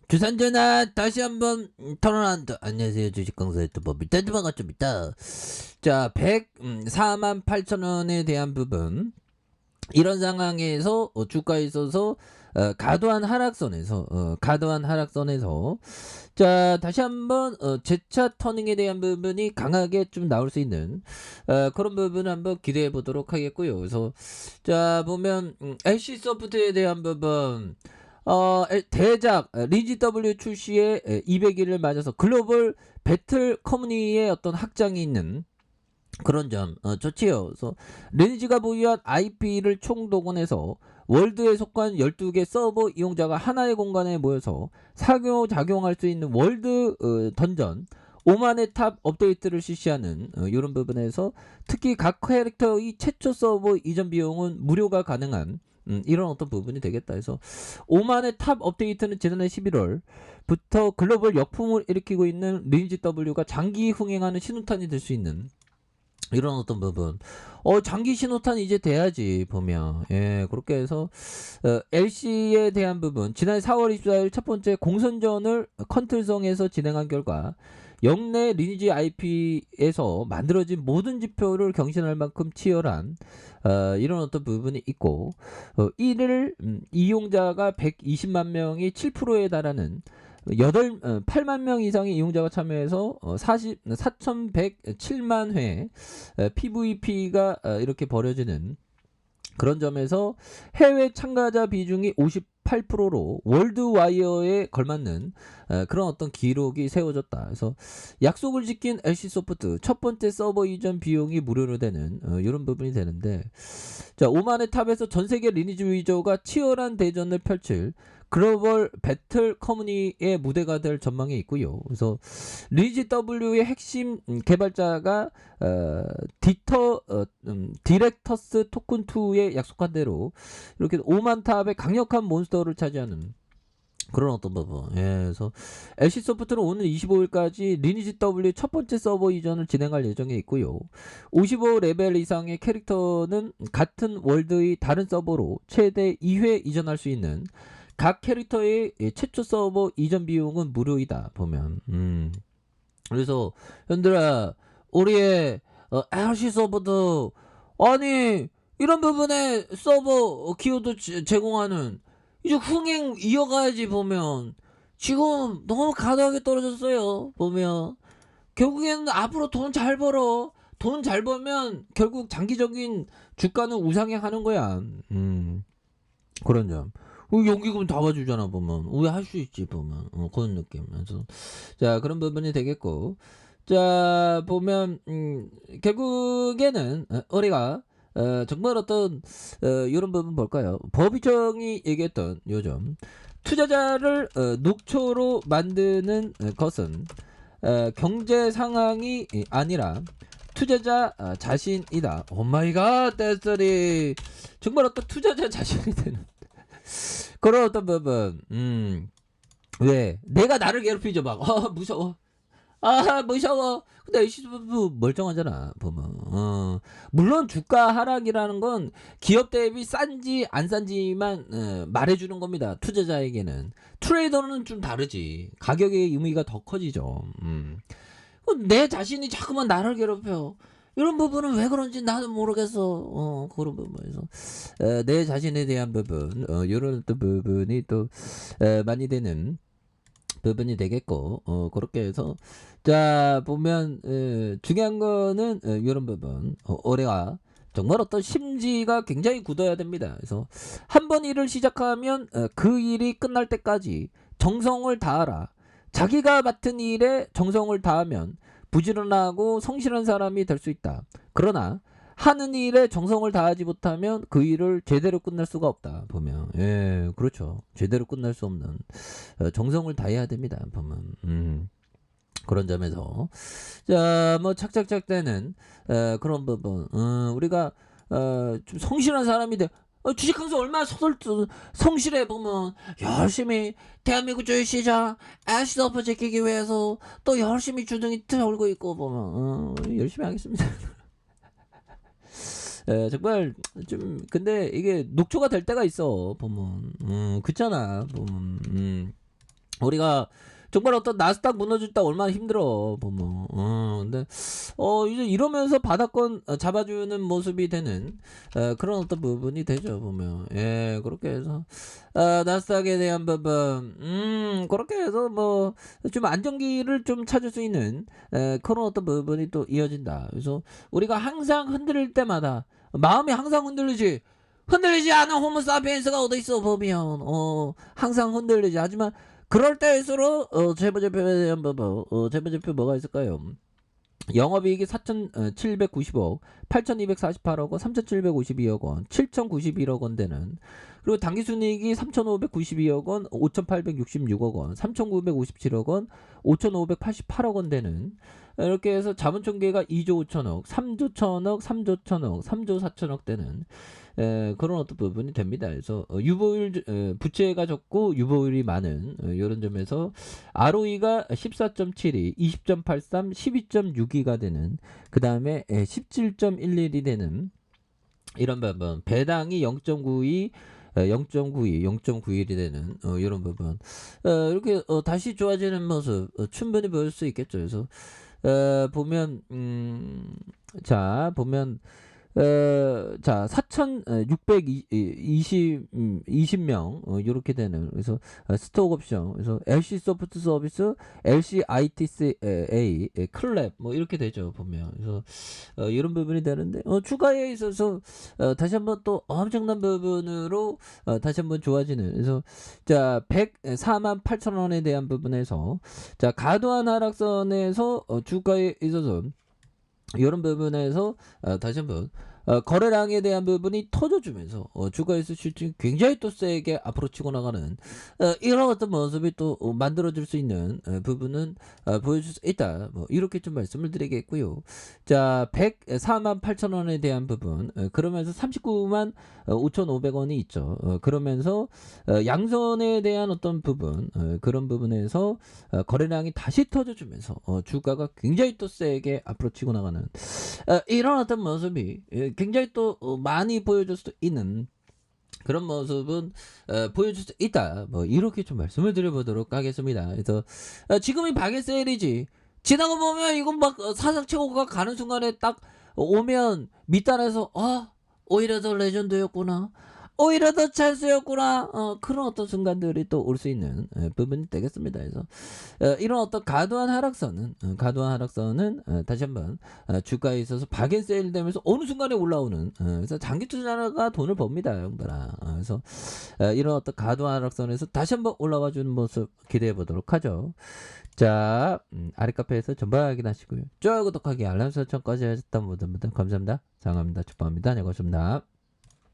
주산전화 다시 한번 토론한다. 안녕하세요. 주식강사 유튜버 밑단주 반갑습니다. 자, 104만 8천 원에 대한 부분. 이런 상황에서 주가에 있어서 가도한 하락선에서 자 다시 한번 재차 터닝에 대한 부분이 강하게 좀 나올 수 있는 그런 부분 한번 기대해 보도록 하겠고요. 그래서 자 보면 LC소프트에 대한 부분 대작 리지 W 출시에 200일을 맞아서 글로벌 배틀 커뮤니의 어떤 확장이 있는 그런 점 좋지요. 그래서 리니지가 보유한 IP를 총동원해서 월드에 속한 12개 서버 이용자가 하나의 공간에 모여서 상호작용할 수 있는 월드 던전 5만의 탑 업데이트를 실시하는 이런 부분에서 특히 각 캐릭터의 최초 서버 이전 비용은 무료가 가능한 이런 어떤 부분이 되겠다 해서 5만의 탑 업데이트는 지난해 11월부터 글로벌 역풍을 일으키고 있는 리니지 W가 장기 흥행하는 신호탄이 될 수 있는 이런 어떤 부분. 장기 신호탄 이제 돼야지, 보면. 예, 그렇게 해서, LC에 대한 부분. 지난 4월 24일 첫 번째 공선전을 컨틀성에서 진행한 결과, 역내 리니지 IP에서 만들어진 모든 지표를 경신할 만큼 치열한, 이런 어떤 부분이 있고, 이를, 이용자가 120만 명이 7%에 달하는 8만 명 이상의 이용자가 참여해서 4,107만 회 PVP가 이렇게 벌어지는 그런 점에서 해외 참가자 비중이 58%로 월드와이어에 걸맞는 그런 어떤 기록이 세워졌다. 그래서 약속을 지킨 LC소프트 첫 번째 서버 이전 비용이 무료로 되는 이런 부분이 되는데 자 5만의 탑에서 전세계 리니지 위저가 치열한 대전을 펼칠 글로벌 배틀 커뮤니의 무대가 될 전망이 있고요. 그래서 리니지 W의 핵심 개발자가 디렉터스 토큰 2에 약속한 대로 이렇게 5만 탑의 강력한 몬스터를 차지하는 그런 어떤 부분. 예, 그래서 LC소프트는 오늘 25일까지 리니지 W 첫 번째 서버 이전을 진행할 예정에 있고요. 55레벨 이상의 캐릭터는 같은 월드의 다른 서버로 최대 2회 이전할 수 있는 각 캐릭터의 최초 서버 이전 비용은 무료이다. 보면. 그래서 현들아 우리의 LC 서버도 아니 이런 부분에 서버 기여도 제공하는 이제 흥행 이어가야지. 보면 지금 너무 가격이 떨어졌어요. 보면 결국에는 앞으로 돈 잘 벌어. 돈 잘 벌면 결국 장기적인 주가는 우상향하는 거야. 그런 점. 연기금 다 봐주잖아. 보면 우리 할 수 있지. 보면 그런 느낌에서 자 그런 부분이 되겠고 자 보면 결국에는 우리가 정말 어떤 이런 부분 볼까요? 법이정이 얘기했던 요즘 투자자를 녹초로 만드는 것은 경제 상황이 아니라 투자자 자신이다. 오마이갓 떼쓰리 정말 어떤 투자자 자신이 되는 그런 어떤 부분. 왜 내가 나를 괴롭히죠. 막 무서워. 무서워. 근데 LC도 멀쩡하잖아. 보면 물론 주가 하락이라는 건 기업 대비 싼지 안 싼지만 말해주는 겁니다. 투자자에게는. 트레이더는 좀 다르지. 가격의 의미가 더 커지죠. 내 자신이 자꾸만 나를 괴롭혀. 이런 부분은 왜 그런지 나는 모르겠어. 그런 부분에서 내 자신에 대한 부분, 이런 또 부분이 또 많이 되는 부분이 되겠고, 그렇게 해서 자 보면 중요한 거는 이런 부분, 올해가 정말 어떤 심지가 굉장히 굳어야 됩니다. 그래서 한 번 일을 시작하면 그 일이 끝날 때까지 정성을 다하라. 자기가 맡은 일에 정성을 다하면 부지런하고 성실한 사람이 될 수 있다. 그러나 하는 일에 정성을 다하지 못하면 그 일을 제대로 끝낼 수가 없다. 보면 예 그렇죠. 제대로 끝날 수 없는 정성을 다해야 됩니다. 보면 그런 점에서 자 뭐 착착착 되는 그런 부분 우리가 좀 성실한 사람이 돼. 주식항상 얼마나 성실해. 보면 열심히 대한민국 주식시장 애쉬더프 지키기 위해서 또 열심히 주둥이 틀고 있고 보면 열심히 하겠습니다. 정말 좀 근데 이게 녹초가 될 때가 있어. 보면 그렇잖아. 보면 우리가 정말 어떤 나스닥 무너질 때 얼마나 힘들어 보면. 근데 이제 이러면서 바닥권 잡아주는 모습이 되는 그런 어떤 부분이 되죠 보면. 예, 그렇게 해서 나스닥에 대한 부분, 그렇게 해서 뭐 좀 안정기를 좀 찾을 수 있는 그런 어떤 부분이 또 이어진다. 그래서 우리가 항상 흔들릴 때마다 마음이 항상 흔들리지. 흔들리지 않은 호모사피엔스가 어디 있어 보면 항상 흔들리지. 하지만 그럴 때일수록 재무제표에 대한 부분, 재무제표 뭐가 있을까요? 영업이익이 4,790억, 8,248억 원, 3,752억 원, 7,091억 원 되는. 그리고 당기순이익이 3,592억 원, 5,866억 원, 3,957억 원, 5,588억 원 되는. 이렇게 해서 자본총계가 2조 5천억, 3조 1천억, 3조 1천억, 3조 4천억 되는 그런 어떤 부분이 됩니다. 그래서 유보율 부채가 적고 유보율이 많은 이런 점에서 ROE가 14.72, 20.83, 12.62가 되는, 그 다음에 17.11이 되는 이런 부분, 배당이 0.92, 0.92, 0.91이 되는 이런 부분, 이렇게 다시 좋아지는 모습 충분히 보일 수 있겠죠. 그래서 보면 자 보면 자, 4,620명, 요렇게 되는, 그래서, 스톡 옵션, 그래서, LC 소프트 서비스, LC ITCA, 클랩, 뭐, 이렇게 되죠, 보면. 그래서, 이런 부분이 되는데, 추가에 있어서, 다시 한번 또 엄청난 부분으로, 다시 한번 좋아지는, 그래서, 자, 104만 8천 원에 대한 부분에서, 자, 과도한 하락선에서, 주가에 있어서, 이런 부분에서 다시 한번 거래량에 대한 부분이 터져주면서 주가에서 실증이 굉장히 또 세게 앞으로 치고 나가는 이런 어떤 모습이 또 만들어질 수 있는 부분은 보여줄 수 있다. 뭐 이렇게 좀 말씀을 드리겠고요. 자, 104만 8천 원에 대한 부분, 그러면서 39만 5,500원이 있죠. 그러면서 양선에 대한 어떤 부분, 그런 부분에서 거래량이 다시 터져주면서 주가가 굉장히 또 세게 앞으로 치고 나가는 이런 어떤 모습이 굉장히 또 많이 보여줄 수 있는 그런 모습은 보여줄 수 있다. 뭐 이렇게 좀 말씀을 드려보도록 하겠습니다. 그래서 지금이 박의 세일이지. 지나고 보면 이건 막 사상 최고가 가는 순간에 딱 오면 밑단에서 오히려 더 레전드였구나. 오히려 더 찬스였구나. 그런 어떤 순간들이 또 올 수 있는 부분이 되겠습니다. 그래서 이런 어떤 과도한 하락선은 다시 한번 주가에 있어서 박앤세일 되면서 어느 순간에 올라오는, 그래서 장기 투자자가 돈을 법니다, 형들아. 그래서 이런 어떤 과도한 하락선에서 다시 한번 올라와 주는 모습 기대해 보도록 하죠. 자, 아랫카페에서 전방 확인하시고요. 좋아요, 구독하기, 알람 설정까지 하셨던 모든 분들 감사합니다. 사랑합니다. 축복합니다. 네, 고맙습니다.